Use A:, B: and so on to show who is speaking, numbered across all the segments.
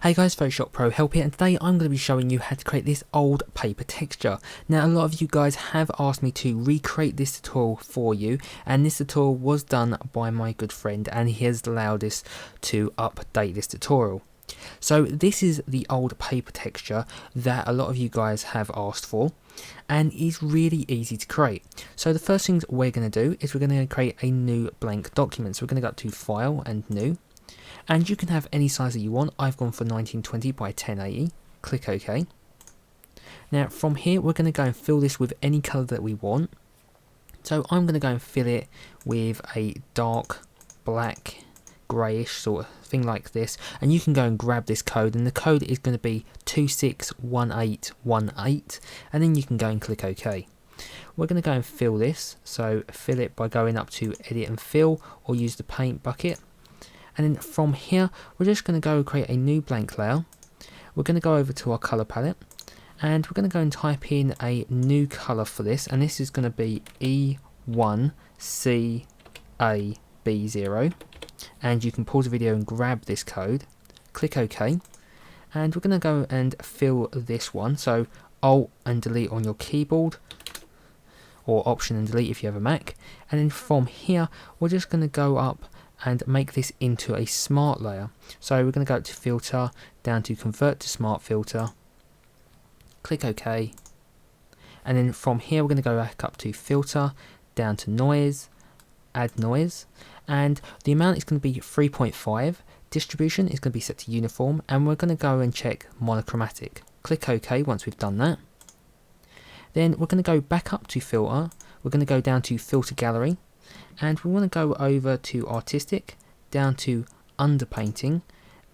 A: Hey guys, Photoshop Pro Help here, and today I'm going to be showing you how to create this old paper texture. Now a lot of you guys have asked me to recreate this tutorial for you, and this tutorial was done by my good friend and he has allowed us to update this tutorial. So this is the old paper texture that a lot of you guys have asked for, and is really easy to create. So the first things we're going to do is we're going to create a new blank document. So we're going to go up to File and New. And you can have any size that you want. I've gone for 1920 by 1080. Click OK. Now from here we're going to go and fill this with any colour that we want. So I'm going to go and fill it with a dark black greyish sort of thing like this, and you can go and grab this code, and the code is going to be 261818, and then you can go and click OK. We're going to go and fill this, so fill it by going up to Edit and Fill, or use the paint bucket. And then from here we're just going to go create a new blank layer. We're going to go over to our colour palette, and we're going to go and type in a new colour for this, and this is going to be E1CAB0, and you can pause the video and grab this code, click OK, and we're going to go and fill this one, so Alt and Delete on your keyboard, or Option and Delete if you have a Mac. And then from here we're just going to go up and make this into a smart layer. So we're going to go to Filter, down to Convert to Smart Filter, click OK, and then from here we're going to go back up to Filter, down to Noise, Add Noise, and the amount is going to be 3.5, distribution is going to be set to uniform, and we're going to go and check monochromatic. Click OK once we've done that. Then we're going to go back up to Filter, we're going to go down to Filter Gallery, and we want to go over to Artistic, down to Underpainting,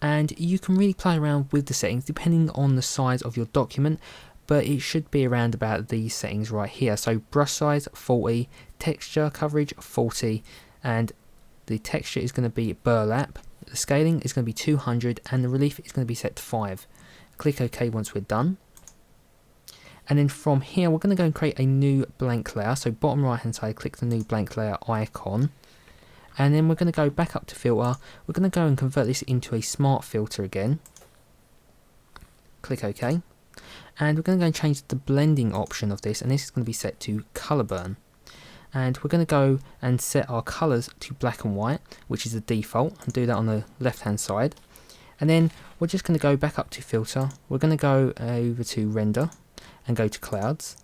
A: and you can really play around with the settings depending on the size of your document, but it should be around about these settings right here. So brush size 40, texture coverage 40, and the texture is going to be burlap, the scaling is going to be 200, and the relief is going to be set to 5. Click OK once we're done. And then from here we're going to go and create a new blank layer. So bottom right hand side, click the new blank layer icon, and then we're going to go back up to Filter. We're going to go and convert this into a smart filter again. Click OK, and we're going to go and change the blending option of this, and this is going to be set to Color Burn. And we're going to go and set our colours to black and white, which is the default, and do that on the left hand side. And then we're just going to go back up to Filter. We're going to go over to Render and go to Clouds,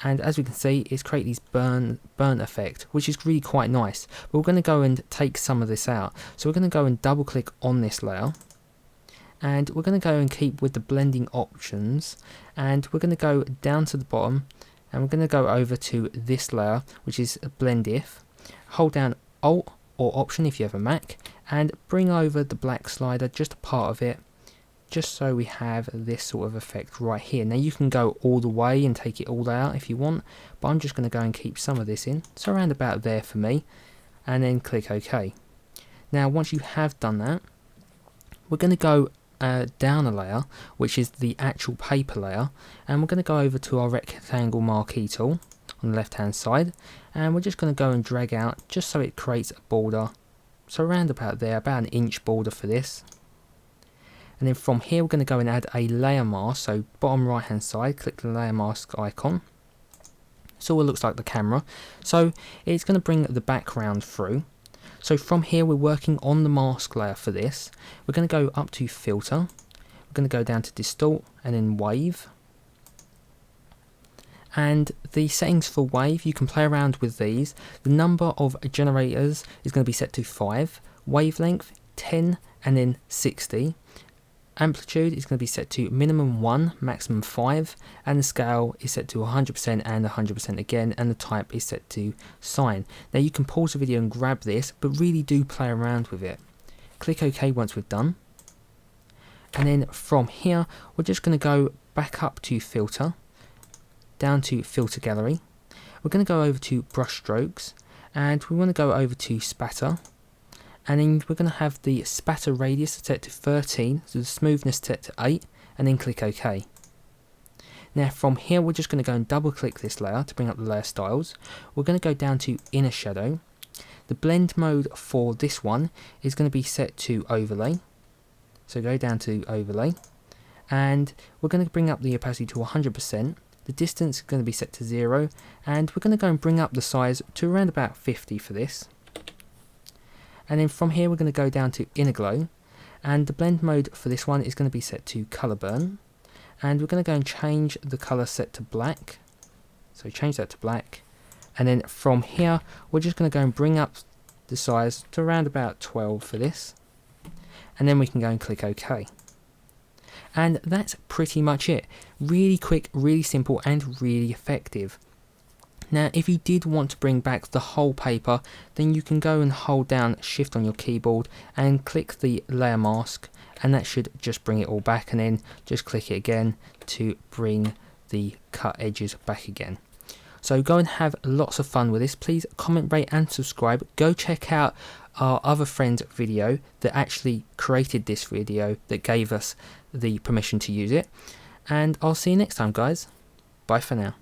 A: and as we can see it's create this burn effect, which is really quite nice. But we're going to go and take some of this out, so we're going to go and double click on this layer, and we're going to go and keep with the blending options, and we're going to go down to the bottom, and we're going to go over to this layer, which is Blend If. Hold down Alt or Option if you have a Mac, and bring over the black slider, just a part of it, just so we have this sort of effect right here. Now you can go all the way and take it all out if you want, but I'm just going to go and keep some of this in, so around about there for me, and then click OK. Now once you have done that, we're going to go down a layer, which is the actual paper layer, and we're going to go over to our rectangle marquee tool on the left hand side, and we're just going to go and drag out just so it creates a border, so around about there, about an inch border for this. And then from here we're going to go and add a layer mask, so bottom right hand side, click the layer mask icon. So it looks like the camera, so it's going to bring the background through. So from here we're working on the mask layer for this. We're going to go up to Filter, we're going to go down to Distort, and then Wave. And the settings for Wave, you can play around with these. The number of generators is going to be set to 5, wavelength 10, and then 60. Amplitude is going to be set to minimum 1, maximum 5, and the scale is set to 100% and 100% again, and the type is set to Sine. Now you can pause the video and grab this, but really do play around with it. Click OK once we've done. And then from here we're just going to go back up to Filter, down to Filter Gallery. We're going to go over to Brush Strokes, and we want to go over to Spatter. And then we're going to have the spatter radius set to 13, so the smoothness set to 8, and then click OK. Now from here we're just going to go and double click this layer to bring up the layer styles. We're going to go down to Inner Shadow. The blend mode for this one is going to be set to Overlay. So go down to overlay, and we're going to bring up the opacity to 100%. The distance is going to be set to 0, and we're going to go and bring up the size to around about 50 for this. And then from here we're going to go down to inner glow, and the blend mode for this one is going to be set to color burn, and we're going to go and change the color set to black. So change that to black, and then from here we're just going to go and bring up the size to around about 12 for this, and then we can go and click OK. And that's pretty much it. Really quick, really simple, and really effective. Now if you did want to bring back the whole paper, then you can go and hold down Shift on your keyboard and click the layer mask, and that should just bring it all back, and then just click it again to bring the cut edges back again. So go and have lots of fun with this. Please comment, rate and subscribe. Go check out our other friend's video that actually created this video, that gave us the permission to use it. And I'll see you next time, guys. Bye for now.